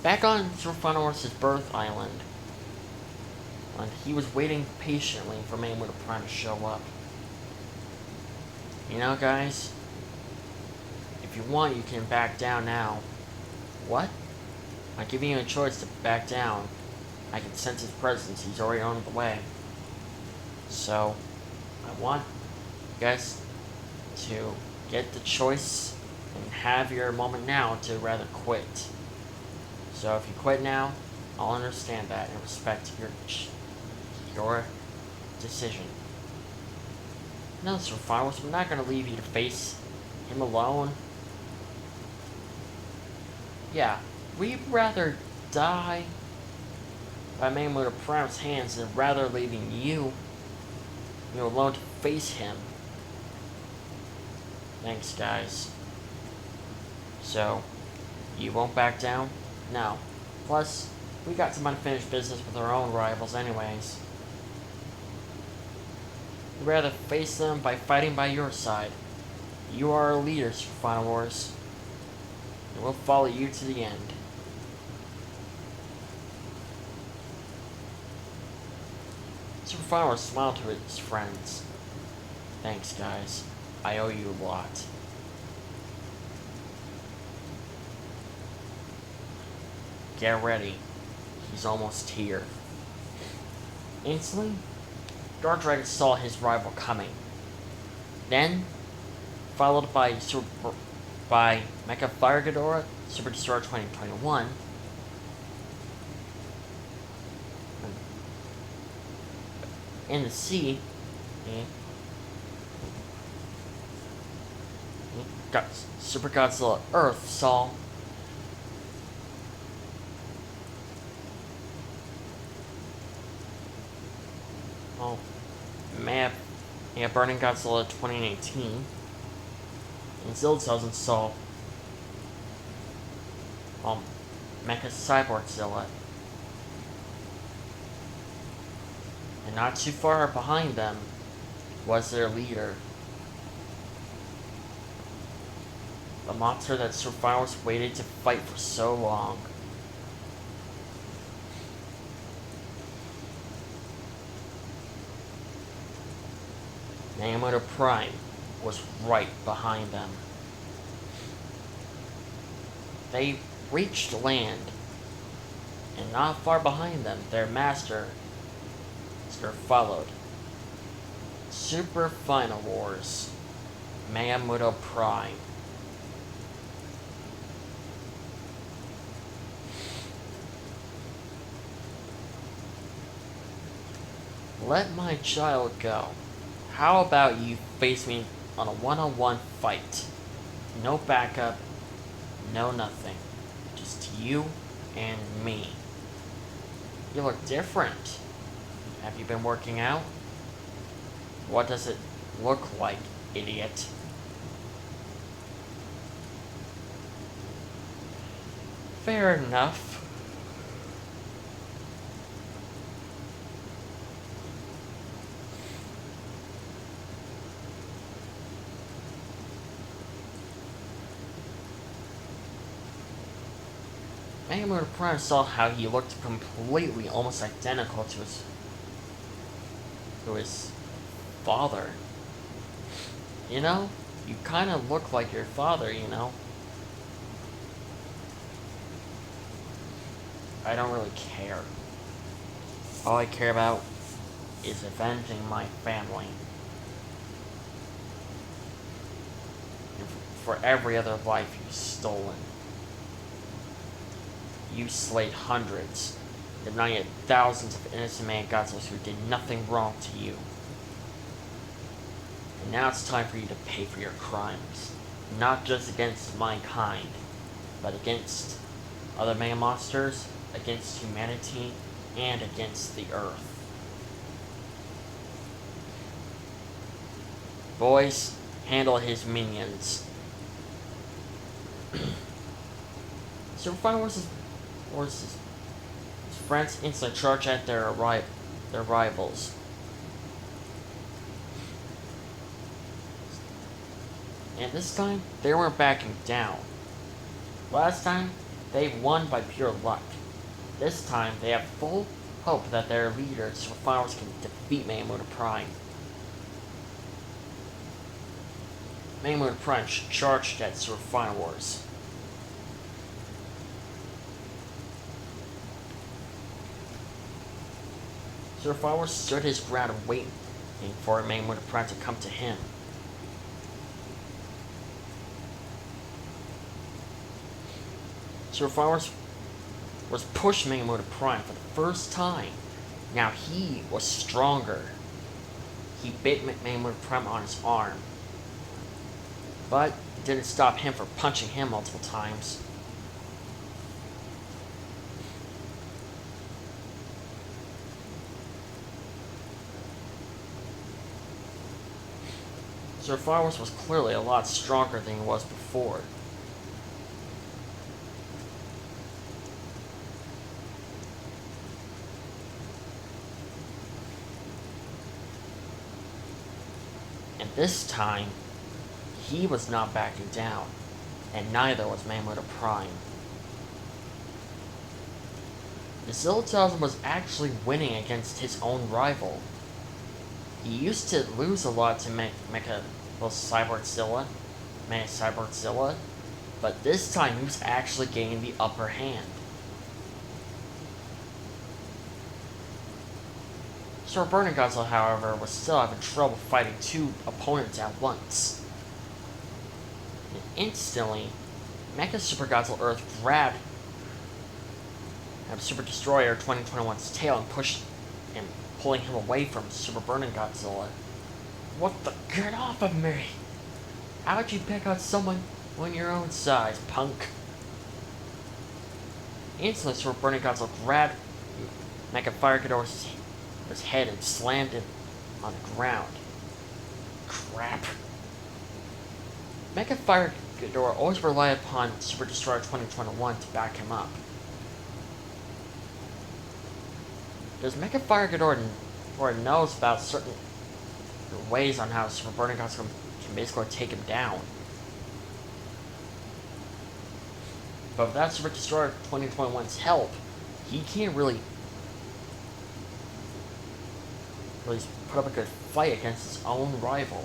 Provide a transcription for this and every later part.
Back on Sylvanor's birth island, and he was waiting patiently for Mayweather Prime to show up. You know, guys, if you want, you can back down now. What? I'm giving you a choice to back down. I can sense his presence. He's already on the way. So, I want you guys to get the choice and have your moment now to rather quit. So if you quit now, I'll understand that and respect your decision. No, Sir Finals, we're not going to leave you to face him alone. Yeah, we'd rather die by Mayweather Prime's hands than rather leaving you alone to face him. Thanks, guys. So, you won't back down? No. Plus, we got some unfinished business with our own rivals anyways. We'd rather face them by fighting by your side. You are our leaders for Final Wars, and we'll follow you to the end. Super Final Wars smiled to his friends. Thanks, guys. I owe you a lot. Get ready. He's almost here. Instantly, Dark Dragon saw his rival coming. Then, followed by Mecha Fire Ghidorah, Super Destroyer 2021. In the sea, Super Godzilla Earth saw Burning Godzilla 2018. And Zildzozen saw Mecha Cyborgzilla. And not too far behind them was their leader. The monster that survivors waited to fight for so long. Mayweather Prime was right behind them. They reached land, and not far behind them, their master followed. Super Final Wars, Mayweather Prime. Let my child go. How about you face me on a one-on-one fight? No backup, no nothing. Just you and me. You look different. Have you been working out? What does it look like, idiot? Fair enough. Mayweather Prime saw how he looked completely, almost identical to his father. You know? You kind of look like your father, you know? I don't really care. All I care about is avenging my family. And for every other life you've stolen. You slayed hundreds, if not yet thousands of innocent Godzillas who did nothing wrong to you. And now it's time for you to pay for your crimes. Not just against mankind, but against other Mega Monsters, against humanity, and against the Earth. Boys, handle his minions. Super Final Wars' his friends instantly charge at their rivals. And this time, they weren't backing down. Last time, They won by pure luck. This time, they have full hope that their leader, Super Finals, can defeat Mayamura Prime. Mayamura Prime charged at Super Final Wars. Super Final Wars stood his ground waiting for Mayamura Prime to come to him. Super Final Wars was pushed Mayamura Prime for the first time. Now he was stronger. He bit Mayamura Prime on his arm. But it didn't stop him from punching him multiple times. Sir Flowers was clearly a lot stronger than he was before. And this time, he was not backing down, and neither was Mayamura Prime. Godzilla was actually winning against his own rival. He used to lose a lot to Cyborgzilla, but this time he was actually gaining the upper hand. Sir Burning Godzilla, however, was still having trouble fighting two opponents at once. And instantly, Mecha Super Godzilla Earth grabbed Super Destroyer 2021's tail and pushed him, pulling him away from Super Burning Godzilla. What the? Get off of me! How would you pick on someone when your own size, punk? Instantly, Super Burning Godzilla grabbed Mecha Fire Ghidorah's head and slammed him on the ground. Crap. Mecha Fire Ghidorah always relied upon Super Destroyer 2021 to back him up. Because Mecha Fire Ghidorah knows about certain ways on how Super Burning Godzilla can basically take him down. But without Super Destroyer 2021's help, he can't really put up a good fight against his own rival.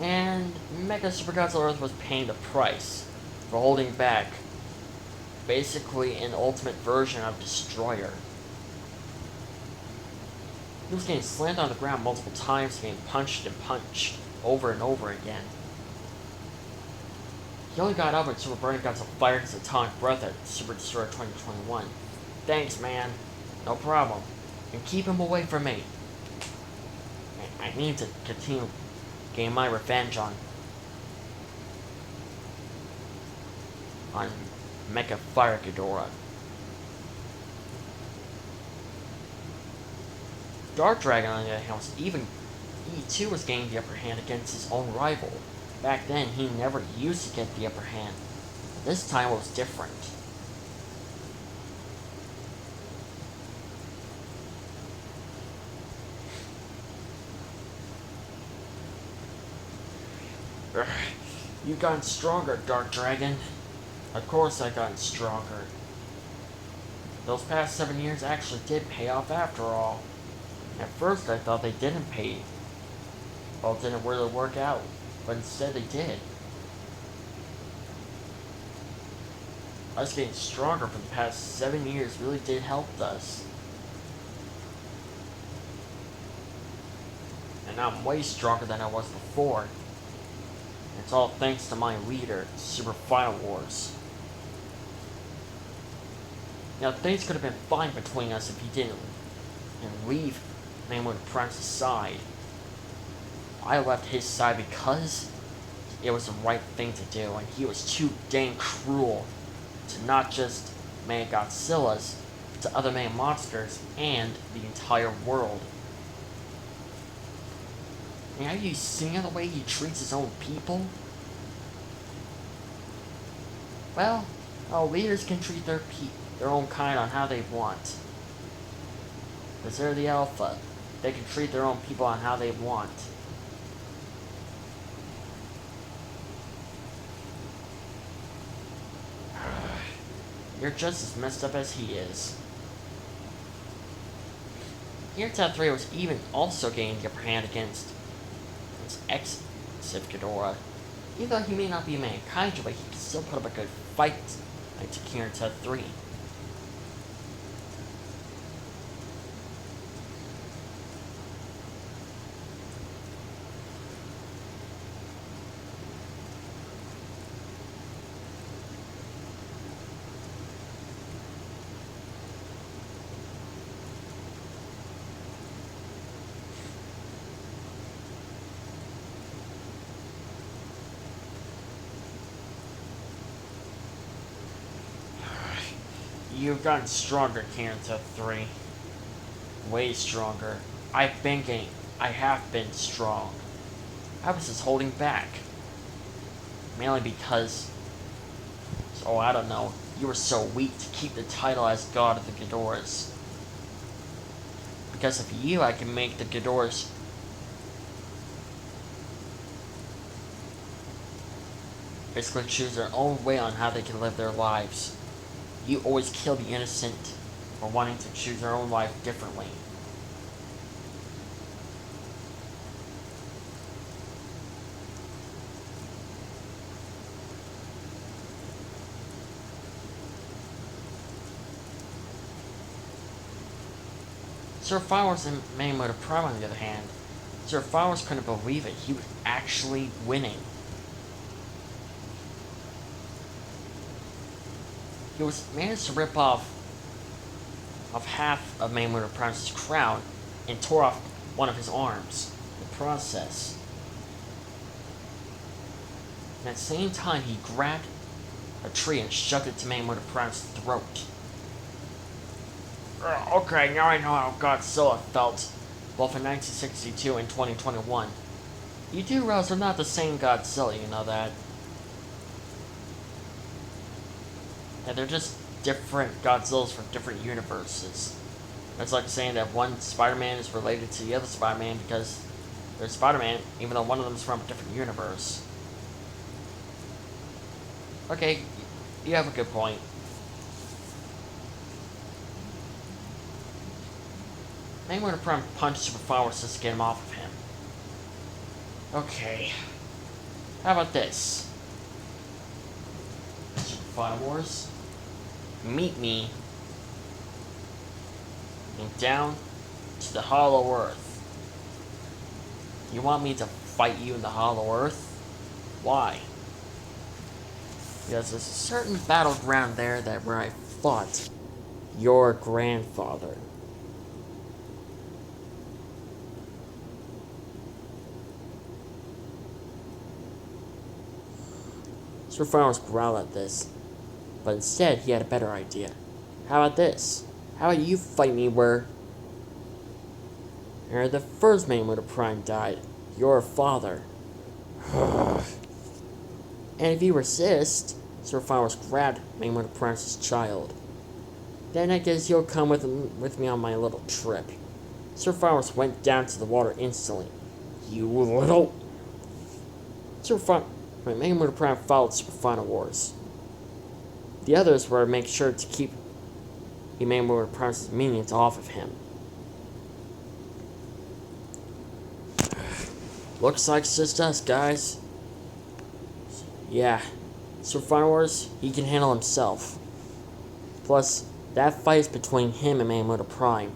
And Mecha Super Godzilla Earth was paying the price for holding back basically an ultimate version of Destroyer. He was getting slammed on the ground multiple times, getting punched and punched over and over again. He only got up when Super Burning Godzilla fired his atomic breath at Super Destroyer 2021. Thanks, man. No problem. And keep him away from me. I need to continue getting my revenge on Mecha Fire Ghidorah. Dark Dragon, on the other hand, he too was gaining the upper hand against his own rival. Back then, he never used to get the upper hand. This time it was different. You've gotten stronger, Dark Dragon. Of course I've gotten stronger. Those past 7 years actually did pay off after all. At first I thought they didn't pay. Well, it didn't really work out. But instead they did. Us getting stronger for the past 7 years really did help us. And now I'm way stronger than I was before. It's all thanks to my leader, Super Final Wars. Now things could have been fine between us if he didn't leave Mayamura Prime's side. I left his side because it was the right thing to do, and he was too dang cruel to not just Godzilla's, but to other Mega monsters and the entire world. I mean, have you seen the way he treats his own people? Well, leaders can treat their own kind on how they want. Because they're the alpha. They can treat their own people on how they want. You're just as messed up as he is. Tab 3 was even also gaining the upper hand against his ex-Civ Ghidorah. Even though he may not be a mankind, but he can still put up a good fight against Tab 3. You've gotten stronger, Tab 3. Way stronger. I have been strong. I was just holding back. Mainly because, I don't know, you were so weak to keep the title as God of the Ghidorahs. Because of you, I can make the Ghidorahs basically choose their own way on how they can live their lives. You always kill the innocent for wanting to choose their own life differently. Sir Flowers and Maymoto Prime, on the other hand, Sir Flowers couldn't believe it. He was actually winning. He managed to rip off half of Maymoto Prime's crown and tore off one of his arms in the process. And at the same time, he grabbed a tree and shoved it to Maymoto Prime's throat. Okay, now I know how Godzilla felt, both in 1962 and 2021. You do realize they're not the same Godzilla, you know that? Yeah, they're just different Godzillas from different universes. It's like saying that one Spider-Man is related to the other Spider-Man because they're Spider-Man, even though one of them is from a different universe. Okay, you have a good point. Maymoto Prime punched Super Flowers just to get him off of him. Okay. How about this? Super Flowers, meet me and down to the Hollow Earth. You want me to fight you in the Hollow Earth? Why? Because there's a certain battleground there where I fought your grandfather. Sir Flowers growled at this, but instead he had a better idea. How about this? How about you fight me where the first Maymoto Prime died, your father? And if you resist, Sir Flowers grabbed Maymoto Prime's child. Then I guess you'll come with me on my little trip. Sir Flowers went down to the water instantly. You little... Maymoto Prime followed Super Final Wars. The others were to make sure to keep the Maymoto Prime's minions off of him. Looks like it's just us, guys. Yeah, Super Final Wars, he can handle himself. Plus, that fight is between him and Maymoto Prime.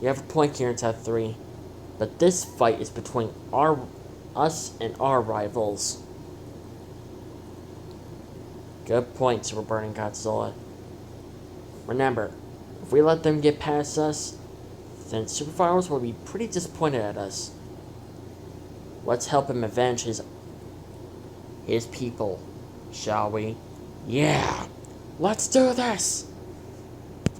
You have a point here in Tab 3, but this fight is between us and our rivals. Good point, Super Burning Godzilla. Remember, if we let them get past us, then Super Flowers will be pretty disappointed at us. Let's help him avenge his people, shall we? Yeah, let's do this!